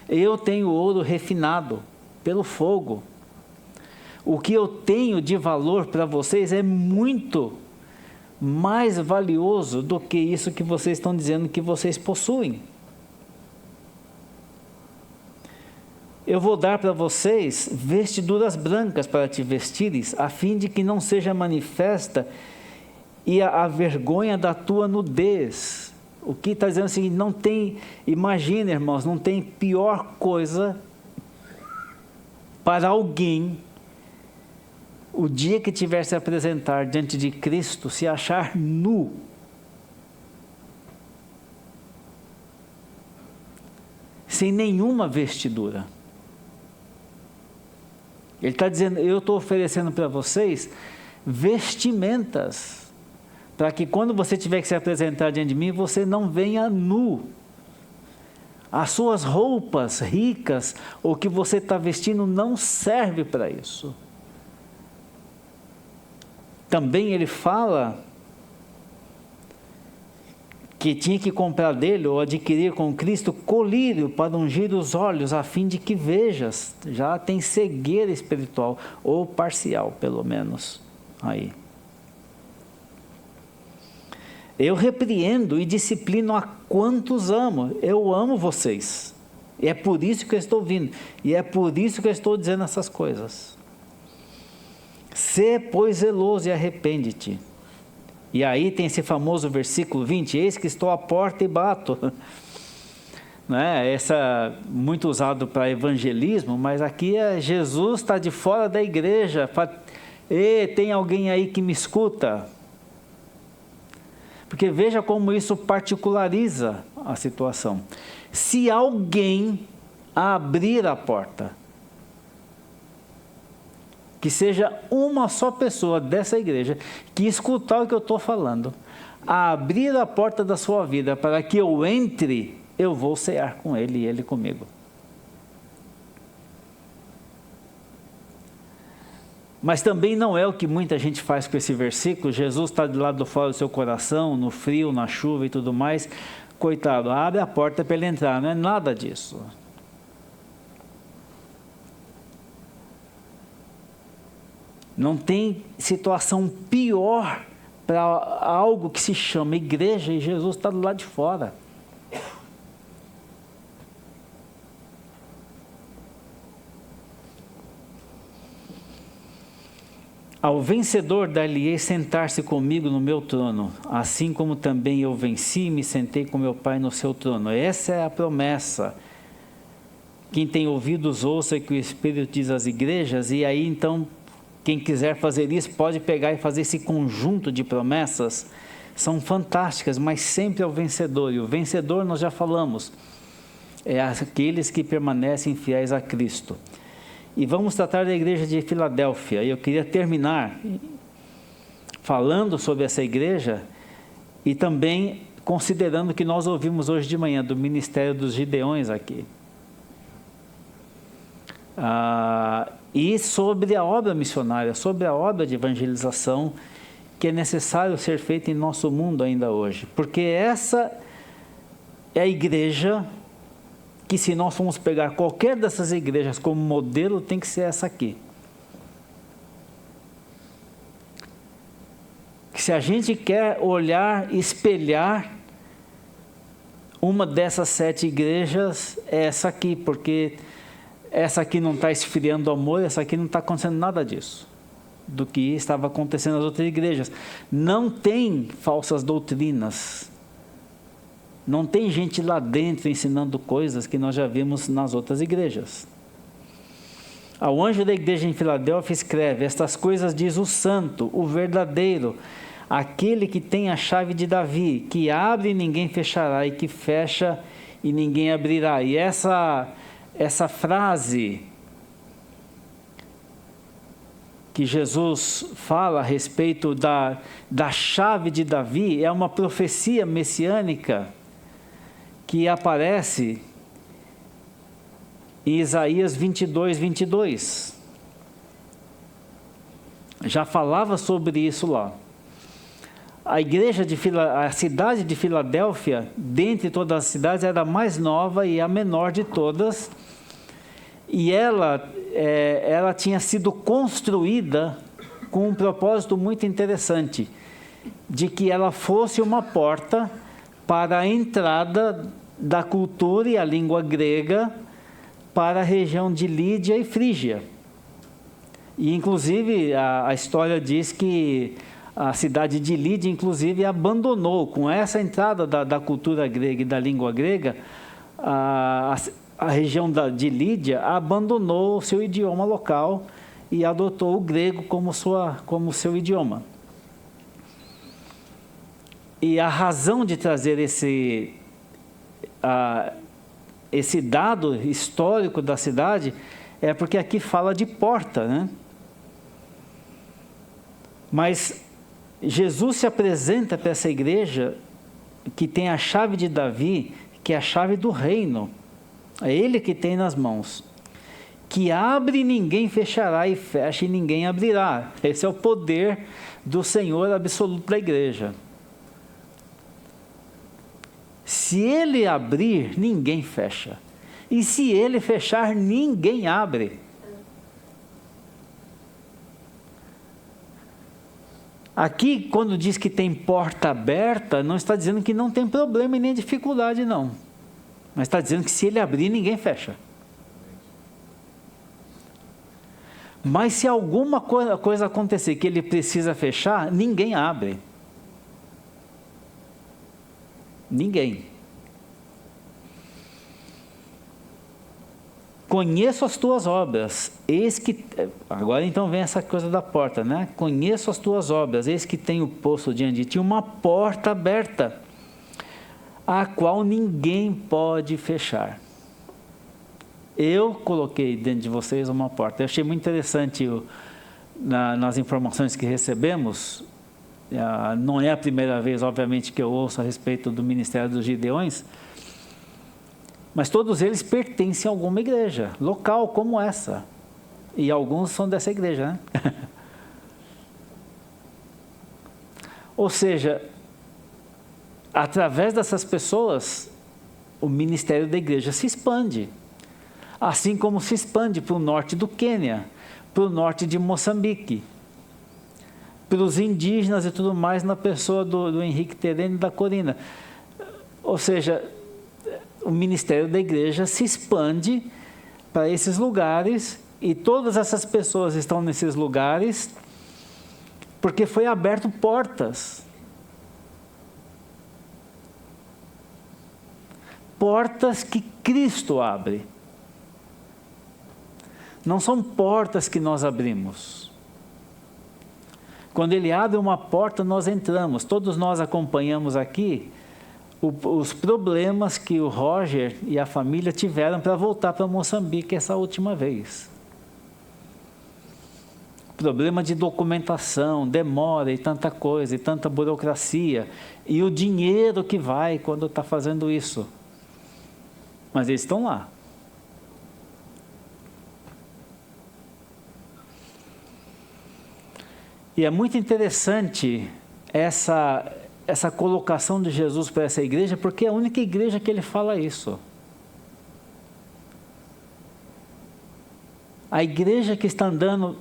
Eu tenho ouro refinado pelo fogo. O que eu tenho de valor para vocês é muito mais valioso do que isso que vocês estão dizendo que vocês possuem. Eu vou dar para vocês vestiduras brancas para te vestires, a fim de que não seja manifesta e a vergonha da tua nudez. O que está dizendo é o seguinte, não tem, imagina irmãos, não tem pior coisa para alguém o dia que tiver se apresentar diante de Cristo, se achar nu. Sem nenhuma vestidura. Ele está dizendo, eu estou oferecendo para vocês vestimentas, para que quando você tiver que se apresentar diante de mim, você não venha nu. As suas roupas ricas, ou que você está vestindo, não serve para isso. Também ele fala que tinha que comprar dele ou adquirir com Cristo colírio para ungir os olhos, a fim de que vejas. Já tem cegueira espiritual, ou parcial pelo menos, aí. Eu repreendo e disciplino a quantos amo. Eu amo vocês. E é por isso que eu estou vindo. E é por isso que eu estou dizendo essas coisas. Sê, pois, zeloso e arrepende-te. E aí tem esse famoso versículo 20, eis que estou à porta e bato. Não é? Essa muito usado para evangelismo, mas aqui Jesus está de fora da igreja. E tem alguém aí que me escuta? Porque veja como isso particulariza a situação. Se alguém abrir a porta, que seja uma só pessoa dessa igreja que escutar o que eu estou falando, a abrir a porta da sua vida para que eu entre, eu vou cear com ele e ele comigo. Mas também não é o que muita gente faz com esse versículo. Jesus está do lado fora do seu coração, no frio, na chuva e tudo mais. Coitado, abre a porta para ele entrar. Não é nada disso. Não tem situação pior para algo que se chama igreja e Jesus está do lado de fora. Ao vencedor dar-lhe-ei sentar-se comigo no meu trono, assim como também eu venci e me sentei com meu Pai no seu trono. Essa é a promessa. Quem tem ouvidos ouça que o Espírito diz às igrejas, e aí então quem quiser fazer isso pode pegar e fazer esse conjunto de promessas são fantásticas, mas sempre é o vencedor. E o vencedor, nós já falamos, é aqueles que permanecem fiéis a Cristo. E vamos tratar da igreja de Filadélfia. E eu queria terminar falando sobre essa igreja e também considerando o que nós ouvimos hoje de manhã do ministério dos Gideões aqui. E sobre a obra missionária, sobre a obra de evangelização que é necessário ser feita em nosso mundo ainda hoje. Porque essa é a igreja que, se nós formos pegar qualquer dessas igrejas como modelo, tem que ser essa aqui. Que se a gente quer olhar, espelhar uma dessas 7 igrejas, é essa aqui, porque essa aqui não está esfriando o amor, essa aqui não está acontecendo nada disso, do que estava acontecendo nas outras igrejas. Não tem falsas doutrinas, não tem gente lá dentro ensinando coisas que nós já vimos nas outras igrejas. Ao anjo da igreja em Filadélfia escreve: estas coisas diz o santo, o verdadeiro, aquele que tem a chave de Davi, que abre e ninguém fechará, e que fecha e ninguém abrirá. E essa frase que Jesus fala a respeito da chave de Davi é uma profecia messiânica que aparece em Isaías 22, 22. Já falava sobre isso lá. A cidade de Filadélfia, dentre todas as cidades, era a mais nova e a menor de todas. E ela tinha sido construída com um propósito muito interessante, de que ela fosse uma porta para a entrada da cultura e a língua grega para a região de Lídia e Frígia. E, inclusive, a história diz que a cidade de Lídia, inclusive, abandonou, com essa entrada da cultura grega e da língua grega, a região de Lídia abandonou o seu idioma local e adotou o grego como seu idioma. E a razão de trazer esse dado histórico da cidade é porque aqui fala de porta, né? Mas Jesus se apresenta para essa igreja que tem a chave de Davi, que é a chave do reino. É ele que tem nas mãos. Que abre e ninguém fechará, e fecha e ninguém abrirá. Esse é o poder do Senhor absoluto da igreja. Se ele abrir, ninguém fecha. E se ele fechar, ninguém abre. Aqui, quando diz que tem porta aberta, não está dizendo que não tem problema e nem dificuldade, não. Mas está dizendo que se ele abrir, ninguém fecha. Mas se alguma coisa acontecer que ele precisa fechar, ninguém abre. Ninguém. Conheço as tuas obras, eis que... Agora então vem essa coisa da porta, né? Conheço as tuas obras, eis que tenho posto diante de ti uma porta aberta, a qual ninguém pode fechar. Eu coloquei dentro de vocês uma porta. Eu achei muito interessante nas informações que recebemos. Não é a primeira vez, obviamente, que eu ouço a respeito do ministério dos Gideões, mas todos eles pertencem a alguma igreja local como essa, e alguns são dessa igreja, né? Ou seja, através dessas pessoas, o ministério da igreja se expande, assim como se expande para o norte do Quênia, para o norte de Moçambique, para os indígenas e tudo mais, na pessoa do Henrique Terene e da Corina. Ou seja, o ministério da igreja se expande para esses lugares, e todas essas pessoas estão nesses lugares porque foi aberto portas. Portas que Cristo abre. Não são portas que nós abrimos. Quando Ele abre uma porta, nós entramos. Todos nós acompanhamos aqui os problemas que o Roger e a família tiveram para voltar para Moçambique essa última vez. Problema de documentação, demora e tanta coisa, e tanta burocracia, e o dinheiro que vai quando está fazendo isso. Mas eles estão lá. E é muito interessante essa colocação de Jesus para essa igreja, porque é a única igreja que ele fala isso. A igreja que está andando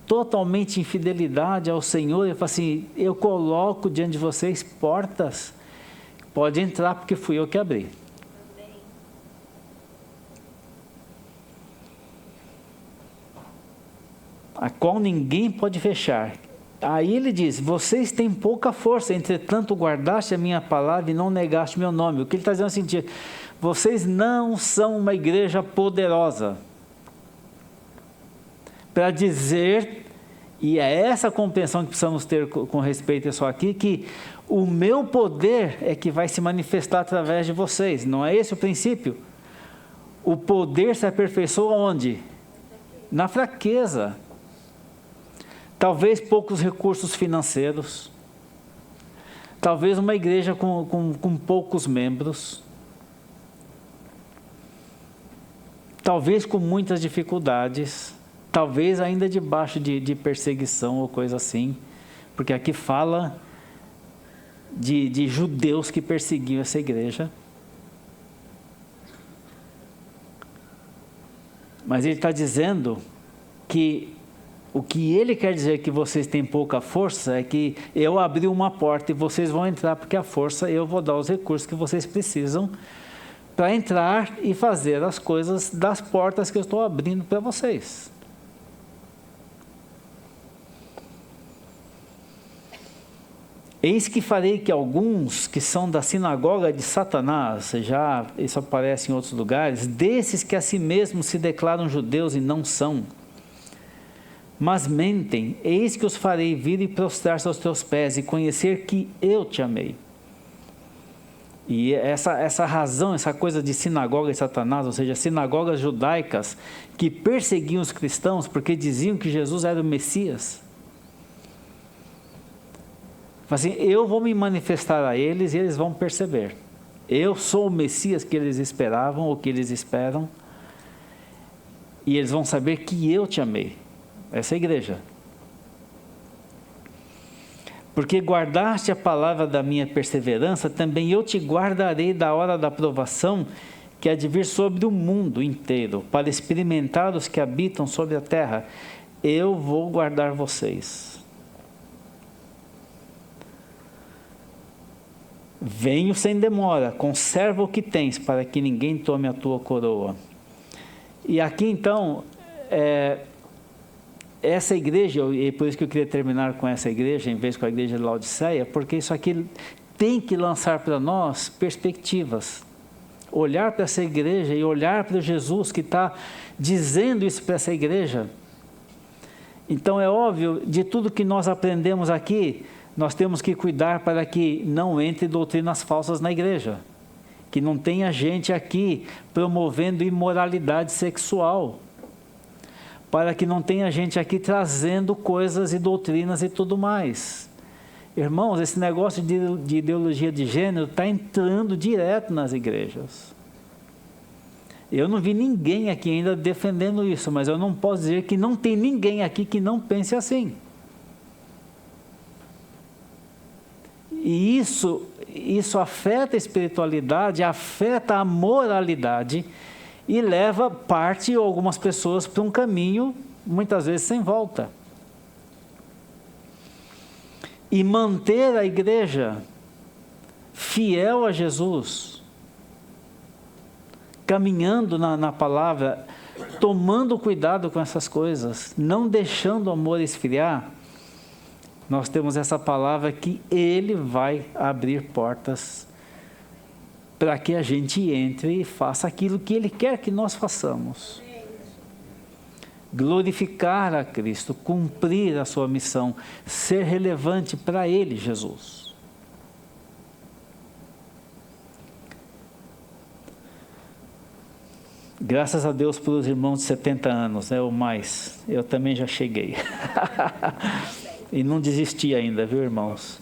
totalmente em fidelidade ao Senhor, ele fala assim, eu coloco diante de vocês portas, pode entrar porque fui eu que abri. Amém. A qual ninguém pode fechar. Aí ele diz, vocês têm pouca força, entretanto guardaste a minha palavra e não negaste meu nome. O que ele está dizendo é o seguinte, vocês não são uma igreja poderosa para dizer, e é essa compreensão que precisamos ter com respeito a isso aqui, que o meu poder é que vai se manifestar através de vocês. Não é esse o princípio? O poder se aperfeiçoa onde? Na fraqueza. Talvez poucos recursos financeiros, talvez uma igreja com poucos membros, talvez com muitas dificuldades, talvez ainda debaixo de perseguição ou coisa assim, porque aqui fala de judeus que perseguiam essa igreja. Mas ele está dizendo que o que ele quer dizer que vocês têm pouca força é que eu abri uma porta e vocês vão entrar, porque a força eu vou dar os recursos que vocês precisam para entrar e fazer as coisas das portas que eu estou abrindo para vocês. Eis que farei que alguns que são da sinagoga de Satanás, já isso aparece em outros lugares, desses que a si mesmos se declaram judeus e não são, mas mentem, eis que os farei vir e prostrar-se aos teus pés e conhecer que eu te amei. E essa razão, essa coisa de sinagoga de Satanás, ou seja, sinagogas judaicas que perseguiam os cristãos porque diziam que Jesus era o Messias. Assim, eu vou me manifestar a eles e eles vão perceber. Eu sou o Messias que eles esperavam ou que eles esperam, e eles vão saber que eu te amei. Essa é a igreja. Porque guardaste a palavra da minha perseverança, também eu te guardarei da hora da provação que há de vir sobre o mundo inteiro, para experimentar os que habitam sobre a terra. Eu vou guardar vocês. Venho sem demora, conserva o que tens, para que ninguém tome a tua coroa. E aqui então, essa igreja, e por isso que eu queria terminar com essa igreja, em vez com a igreja de Laodiceia, porque isso aqui tem que lançar para nós perspectivas. Olhar para essa igreja e olhar para Jesus que está dizendo isso para essa igreja. Então é óbvio, de tudo que nós aprendemos aqui, nós temos que cuidar para que não entre doutrinas falsas na igreja. Que não tenha gente aqui promovendo imoralidade sexual. Para que não tenha gente aqui trazendo coisas e doutrinas e tudo mais. Irmãos, esse negócio de ideologia de gênero está entrando direto nas igrejas. Eu não vi ninguém aqui ainda defendendo isso, mas eu não posso dizer que não tem ninguém aqui que não pense assim. E isso afeta a espiritualidade, afeta a moralidade e leva parte ou algumas pessoas para um caminho, muitas vezes sem volta. E manter a igreja fiel a Jesus, caminhando na palavra, tomando cuidado com essas coisas, não deixando o amor esfriar, nós temos essa palavra que Ele vai abrir portas para que a gente entre e faça aquilo que Ele quer que nós façamos. glorificar a Cristo, cumprir a sua missão, ser relevante para Ele, Jesus. Graças a Deus pelos irmãos de 70 anos, ou mais. Eu também já cheguei. E não desisti ainda, viu, irmãos?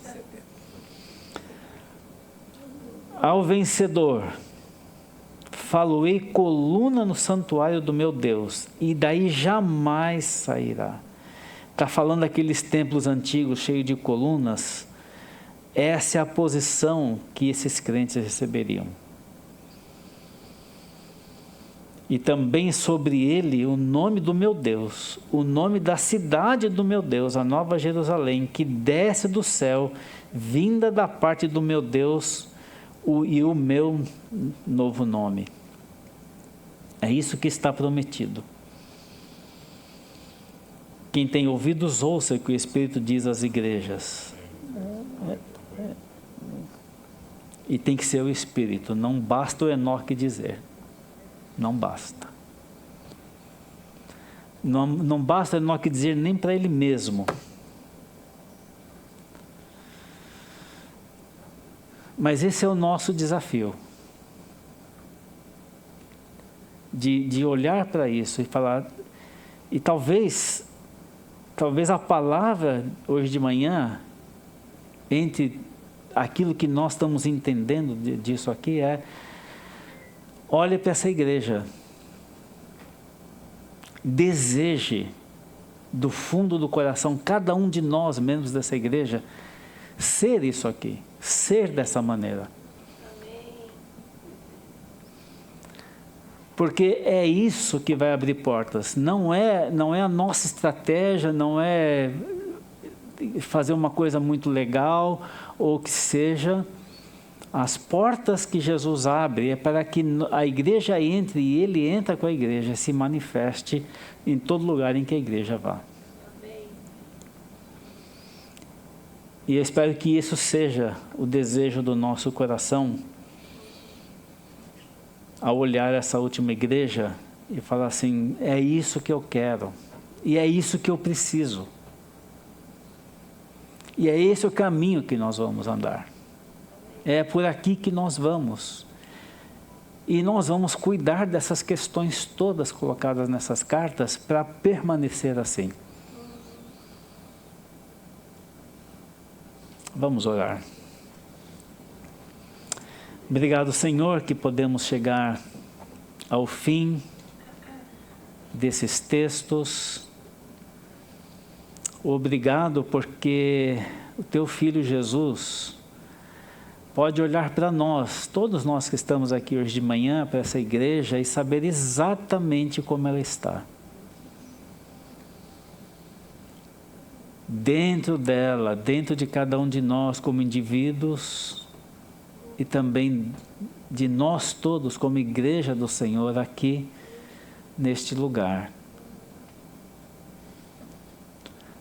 Ao vencedor, falo-ei coluna no santuário do meu Deus, e daí jamais sairá. Está falando daqueles templos antigos cheios de colunas. Essa é a posição que esses crentes receberiam. E também sobre ele o nome do meu Deus, o nome da cidade do meu Deus, a Nova Jerusalém, que desce do céu, vinda da parte do meu Deus, e o meu novo nome. É isso que está prometido. Quem tem ouvidos, ouça o que o Espírito diz às igrejas. E tem que ser o Espírito, não basta o Enoque dizer. Não basta. Não basta Enoque dizer nem para ele mesmo. Mas esse é o nosso desafio. De olhar para isso e falar. E talvez a palavra hoje de manhã, entre aquilo que nós estamos entendendo disso aqui olhe para essa igreja, deseje do fundo do coração, cada um de nós, membros dessa igreja, ser isso aqui, ser dessa maneira. Porque é isso que vai abrir portas, não é a nossa estratégia, não é fazer uma coisa muito legal, ou que seja. As portas que Jesus abre é para que a igreja entre e ele entra com a igreja, se manifeste em todo lugar em que a igreja vá. Amém. E eu espero que isso seja o desejo do nosso coração, ao olhar essa última igreja e falar assim, é isso que eu quero, e é isso que eu preciso. E é esse o caminho que nós vamos andar. É por aqui que nós vamos. E nós vamos cuidar dessas questões todas colocadas nessas cartas para permanecer assim. Vamos orar. Obrigado, Senhor, que podemos chegar ao fim desses textos. Obrigado porque o Teu Filho Jesus pode olhar para nós, todos nós que estamos aqui hoje de manhã, para essa igreja, e saber exatamente como ela está. Dentro dela, dentro de cada um de nós como indivíduos, e também de nós todos como igreja do Senhor aqui, neste lugar.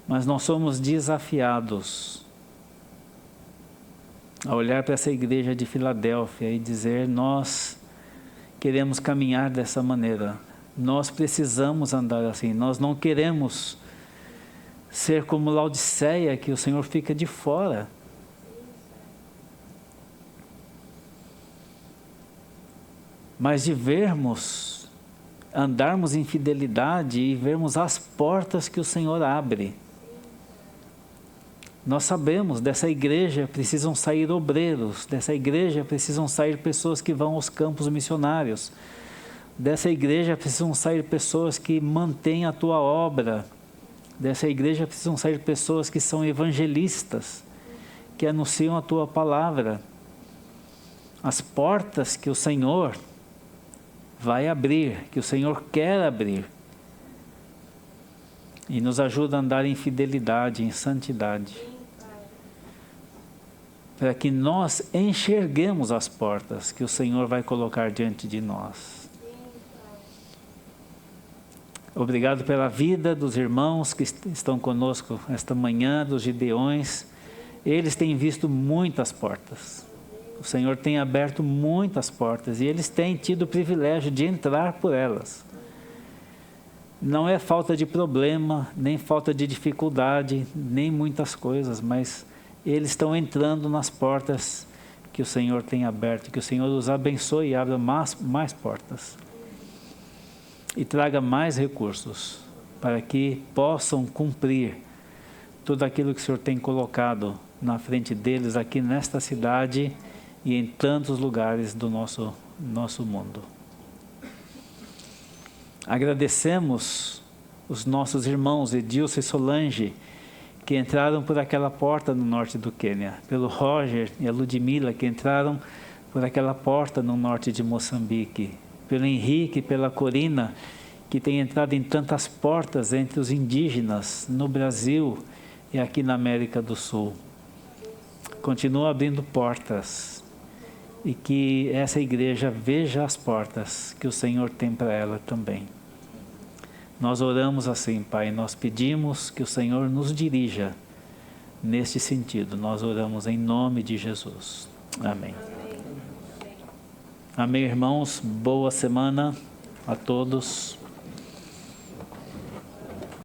Mas nós somos desafiados a olhar para essa igreja de Filadélfia e dizer, nós queremos caminhar dessa maneira, nós precisamos andar assim, nós não queremos ser como Laodiceia, que o Senhor fica de fora. Mas de vermos, andarmos em fidelidade e vermos as portas que o Senhor abre. Nós sabemos, dessa igreja precisam sair obreiros, dessa igreja precisam sair pessoas que vão aos campos missionários, dessa igreja precisam sair pessoas que mantêm a Tua obra, dessa igreja precisam sair pessoas que são evangelistas, que anunciam a Tua palavra. As portas que o Senhor vai abrir, que o Senhor quer abrir, e nos ajuda a andar em fidelidade, em santidade, para que nós enxerguemos as portas que o Senhor vai colocar diante de nós. Obrigado pela vida dos irmãos que estão conosco esta manhã, dos Gideões. Eles têm visto muitas portas. O Senhor tem aberto muitas portas e eles têm tido o privilégio de entrar por elas. Não é falta de problema, nem falta de dificuldade, nem muitas coisas, mas eles estão entrando nas portas que o Senhor tem aberto, que o Senhor os abençoe e abra mais portas. E traga mais recursos para que possam cumprir tudo aquilo que o Senhor tem colocado na frente deles aqui nesta cidade e em tantos lugares do nosso mundo. Agradecemos os nossos irmãos Edilson e Solange, que entraram por aquela porta no norte do Quênia, pelo Roger e a Ludmila, que entraram por aquela porta no norte de Moçambique, pelo Henrique e pela Corina, que tem entrado em tantas portas entre os indígenas no Brasil e aqui na América do Sul. Continua abrindo portas e que essa igreja veja as portas que o Senhor tem para ela também. Nós oramos assim, Pai, nós pedimos que o Senhor nos dirija neste sentido. Nós oramos em nome de Jesus. Amém. Amém, irmãos. Boa semana a todos.